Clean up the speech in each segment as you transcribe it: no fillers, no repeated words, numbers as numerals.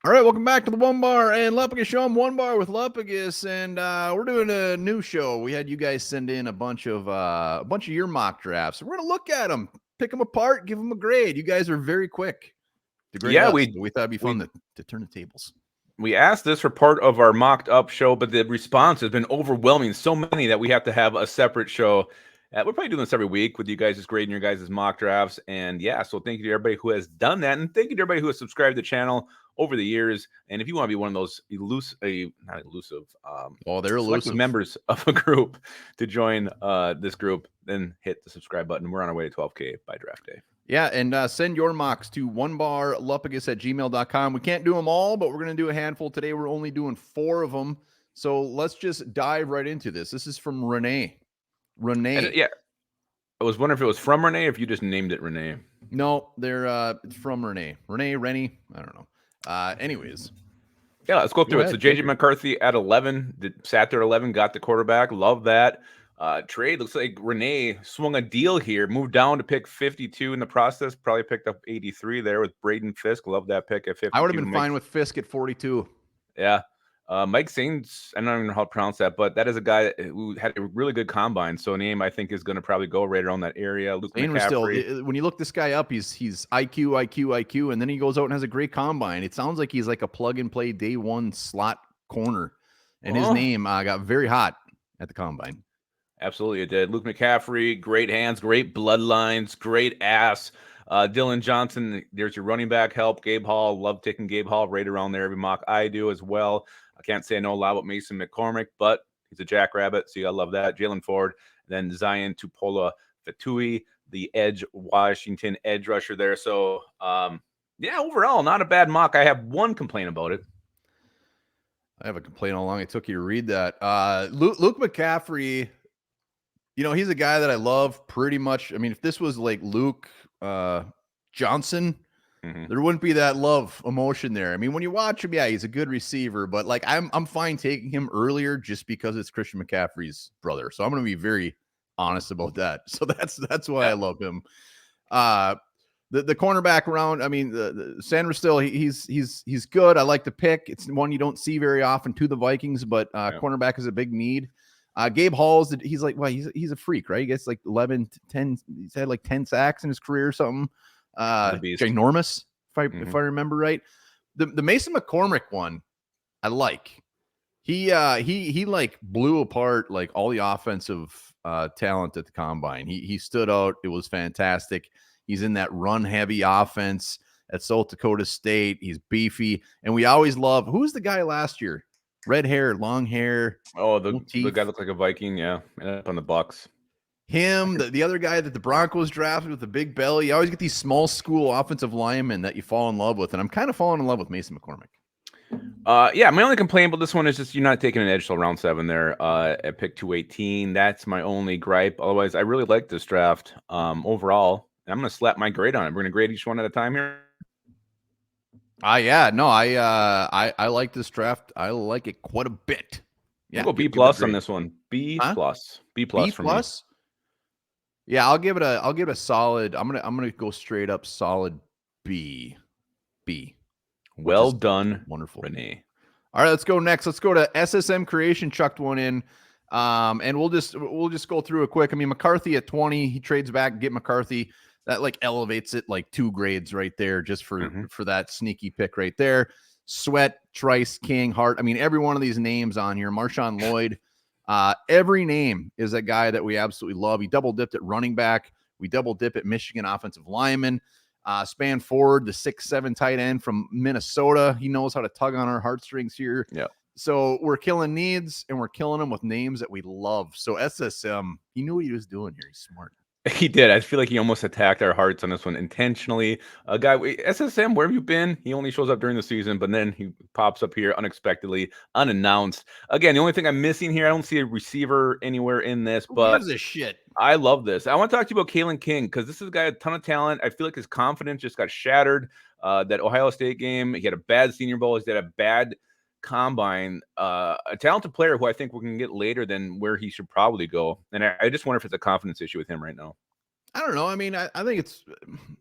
All right, welcome back to the Onebar and Lupagus show. I'm Onebar with Lupagus, and we're doing a new show. We had you guys send in a bunch of your mock drafts. We're gonna look at them, pick them apart, give them a grade. You guys are very quick to grade Yeah, us. So we thought it'd be fun to turn the tables. we asked this for part of our mocked up show, but the response has been overwhelming. So many that we have to have a separate show. We're probably doing this every week with you guys just grading your guys' mock drafts. And yeah, so thank you to everybody who has done that. And thank you to everybody who has subscribed to the channel over the years. And if you want to be one of those They're selective elusive members of a group to join this group, then hit the subscribe button. We're on our way to 12K by draft day. Yeah, and send your mocks to onebarlupagus@gmail.com. We can't do them all, but we're going to do a handful today. We're only doing 4 of them. So let's just dive right into this. This is from Renee. Yeah. I was wondering if it was from Renee or if you just named it Renee. No, they're it's from Renee. Rennie, I don't know. Anyways. Yeah, let's go through it. So JJ McCarthy at 11, sat there at 11, got the quarterback. Love that. Trade looks like Renee swung a deal here, moved down to pick 52 in the process, probably picked up 83 there with Braden Fisk. Love that pick at 52. I would have been fine with Fisk at 42. Yeah. Mike Sains, I don't even know how to pronounce that, but that is a guy who had a really good combine. So a name I think is going to probably go right around that area. Luke McCaffrey. When you look this guy up, he's IQ, and then he goes out and has a great combine. It sounds like he's like a plug and play day one slot corner, and his name got very hot at the combine. Absolutely, it did. Luke McCaffrey, great hands, great bloodlines, great ass. Dylan Johnson, there's your running back help. Gabe Hall, love taking Gabe Hall right around there every mock. I do as well. I can't say I know a lot about Mason McCormick, but he's a jackrabbit, so you gotta love that. Jalen Ford, then Zion Tupola Fatui, the edge, Washington edge rusher there. So, yeah, overall, not a bad mock. I have one complaint about it. I have a complaint how long it took you to read that. Luke McCaffrey, you know, he's a guy that I love pretty much. I mean, if this was like Luke Johnson, there wouldn't be that love emotion there. I mean, when you watch him, yeah, he's a good receiver, but like I'm fine taking him earlier just because it's Christian McCaffrey's brother. So I'm going to be very honest about that. So that's why I love him. The cornerback round, I mean, the Sanders still he's good. I like the pick. It's one you don't see very often to the Vikings, but cornerback is a big need. Gabe Hall's he's like, well, he's a freak, right? He gets like 11, 10. He's had like 10 sacks in his career or something. Ginormous, if I remember right. The Mason McCormick one, I like. He like blew apart like all the offensive talent at the combine. He stood out. It was fantastic. He's in that run heavy offense at South Dakota State. He's beefy, and we always love. Who was the guy last year? Red hair, long hair. Oh, the guy looked like a Viking. Yeah, ended up on the Bucks. Him, the other guy that the Broncos drafted with the big belly. You always get these small school offensive linemen that you fall in love with, and I'm kind of falling in love with Mason McCormick. Yeah, my only complaint about this one is just you're not taking an edge till round 7 there at pick 218. That's my only gripe. Otherwise, I really like this draft overall. I'm going to slap my grade on it. We're going to grade each one at a time here. Yeah, no, I like this draft. I like it quite a bit. Yeah, we'll go B plus on this one. B plus for me. Yeah, I'll give it a solid. I'm gonna go straight up solid B. Well done, wonderful, Renee. All right, let's go next. Let's go to SSM Creation. Chucked one in, and we'll just go through it quick. I mean, McCarthy at 20, he trades back, get McCarthy. That like elevates it like 2 grades right there, just for that sneaky pick right there. Sweat, Trice, King, Hart. I mean, every one of these names on here. Marshawn Lloyd. Every name is a guy that we absolutely love. He double dipped at running back. We double dip at Michigan offensive lineman. Span forward, the 6'7" tight end from Minnesota. He knows how to tug on our heartstrings here. Yeah. So we're killing needs and we're killing them with names that we love. So SSM, he knew what he was doing here. He's smart. He did. I feel like he almost attacked our hearts on this one intentionally. SSM, where have you been? He only shows up during the season, but then he pops up here unexpectedly, unannounced. Again, the only thing I'm missing here, I don't see a receiver anywhere in this, but who gives a shit? I love this. I want to talk to you about Kalen King because this is a guy with a ton of talent. I feel like his confidence just got shattered. That Ohio State game, he had a bad Senior Bowl. He had a bad combine. A talented player who I think we can get later than where he should probably go. And I just wonder if it's a confidence issue with him right now. I don't know. I mean, I think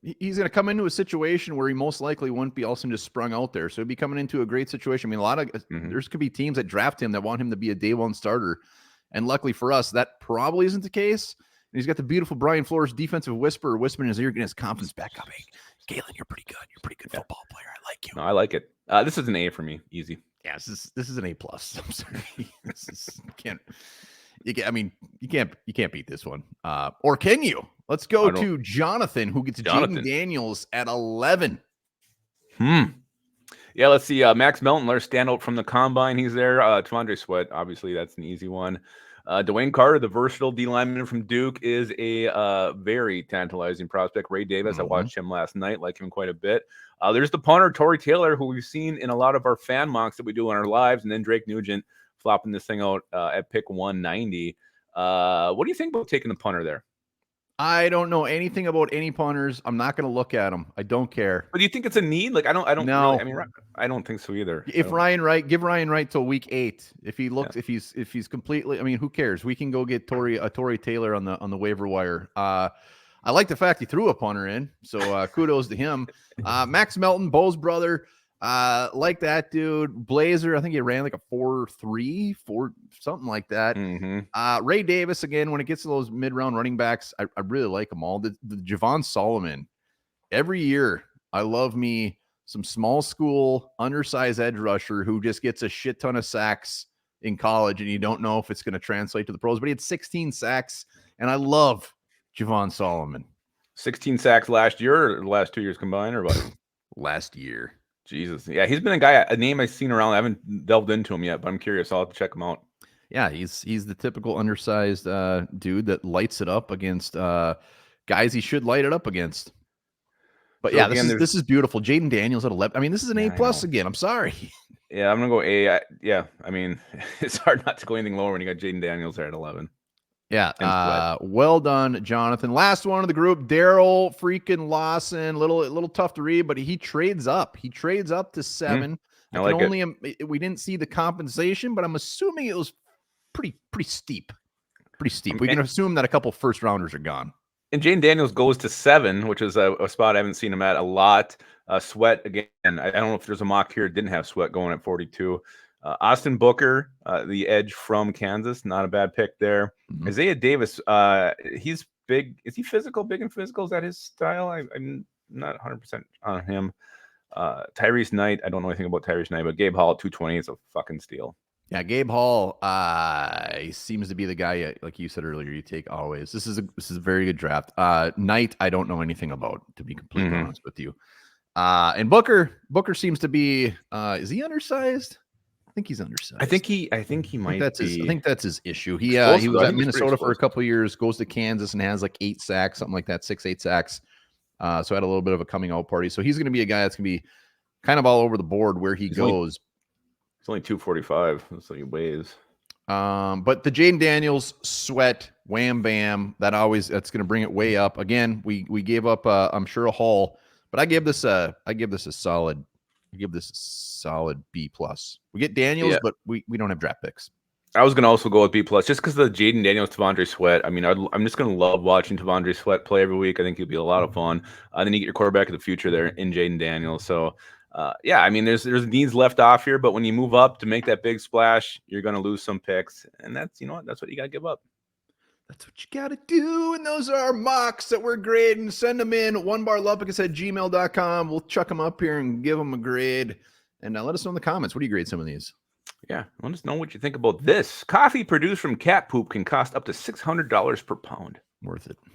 he's going to come into a situation where he most likely wouldn't be all of a sudden just sprung out there. So he'd be coming into a great situation. I mean, there's could be teams that draft him that want him to be a day one starter. And luckily for us, that probably isn't the case. And he's got the beautiful Brian Flores defensive whisperer whispering in his ear, getting his confidence back up. Hey, Galen, you're pretty good. You're a pretty good football player. I like you. No, I like it. This is an A for me. Easy. Yeah, this is an A+. I'm sorry. You can't beat this one. Or can you? Let's go to Jonathan, who gets Jaden Daniels at 11. Yeah, let's see. Max Melton, our standout from the combine. He's there. T'Vondre Sweat, obviously, that's an easy one. Dwayne Carter, the versatile D lineman from Duke, is a very tantalizing prospect. Ray Davis, I watched him last night, like him quite a bit. There's the punter, Torrey Taylor, who we've seen in a lot of our fan mocks that we do on our lives, and then Drake Nugent flopping this thing out at pick 190. What do you think about taking the punter there? I don't know anything about any punters. I'm not going to look at them. I don't care. But do you think it's a need? Like, I don't no. Really, I mean, I don't think so either. Give Ryan Wright till week 8. If he looks, if he's completely, I mean, who cares? We can go get Torrey Taylor on the waiver wire. I like the fact he threw a punter in, so kudos to him. Max Melton, Bo's brother, like that dude. Blazer, I think he ran like a 4.3, something like that. Ray Davis, again, when it gets to those mid-round running backs, I really like them all. The Javon Solomon, every year, I love me some small school, undersized edge rusher who just gets a shit ton of sacks in college, and you don't know if it's going to translate to the pros, but he had 16 sacks, and I love Javon Solomon. 16 sacks last year, or the last 2 years combined, or what? Last year. Jesus. Yeah, he's been a name I've seen around. I haven't delved into him yet, but I'm curious. I'll have to check him out. Yeah, he's the typical undersized dude that lights it up against guys he should light it up against. But so yeah, again, this is beautiful. Jaden Daniels at 11. I mean, this is an A+ again. I'm sorry. Yeah, I'm going to go A. Yeah, I mean, it's hard not to go anything lower when you got Jaden Daniels there at 11. Yeah, well done, Jonathan. Last one of the group, Daryl freaking Lawson. Little tough to read, but he trades up. He trades up to 7. We didn't see the compensation, but I'm assuming it was pretty steep. We can assume that a couple first rounders are gone. And Jaden Daniels goes to 7, which is a spot I haven't seen him at a lot. Sweat, again, I don't know if there's a mock here. Didn't have Sweat going at 42. Austin Booker, the edge from Kansas, not a bad pick there. Isaiah Davis, he's big. Is he physical? Big and physical? Is that his style? I'm not 100% on him. Tyrese Knight, I don't know anything about Tyrese Knight, but Gabe Hall at 220 is a fucking steal. Yeah, Gabe Hall he seems to be the guy, like you said earlier, you take always. This is a very good draft. Knight, I don't know anything about, to be completely honest with you. And Booker seems to be is he undersized? I think he's undersized. I think he might be. I think that's his issue. He was at Minnesota for a couple of years, goes to Kansas and has like 8 sacks, something like that, 6-8 sacks. So had a little bit of a coming out party. So he's going to be a guy that's going to be kind of all over the board where he goes. It's only 245. That's what he weighs. But the Jaden Daniels, Sweat, Wham Bam, that's going to bring it way up. Again, we gave up I'm sure a haul, but I give this a solid B+. We get Daniels, but we don't have draft picks. I was going to also go with B+, just because of the Jaden Daniels, T'Vondre Sweat. I mean, I'm just going to love watching T'Vondre Sweat play every week. I think he'll be a lot of fun. Then you get your quarterback of the future there in Jaden Daniels. So, yeah, I mean, there's needs left off here, but when you move up to make that big splash, you're going to lose some picks, and that's what you got to give up. That's what you got to do, and those are our mocks that we're grading. Send them in, onebarlupagus@gmail.com. We'll chuck them up here and give them a grade, and let us know in the comments. What do you grade some of these? Yeah, let us know what you think about this. Coffee produced from cat poop can cost up to $600 per pound. Worth it.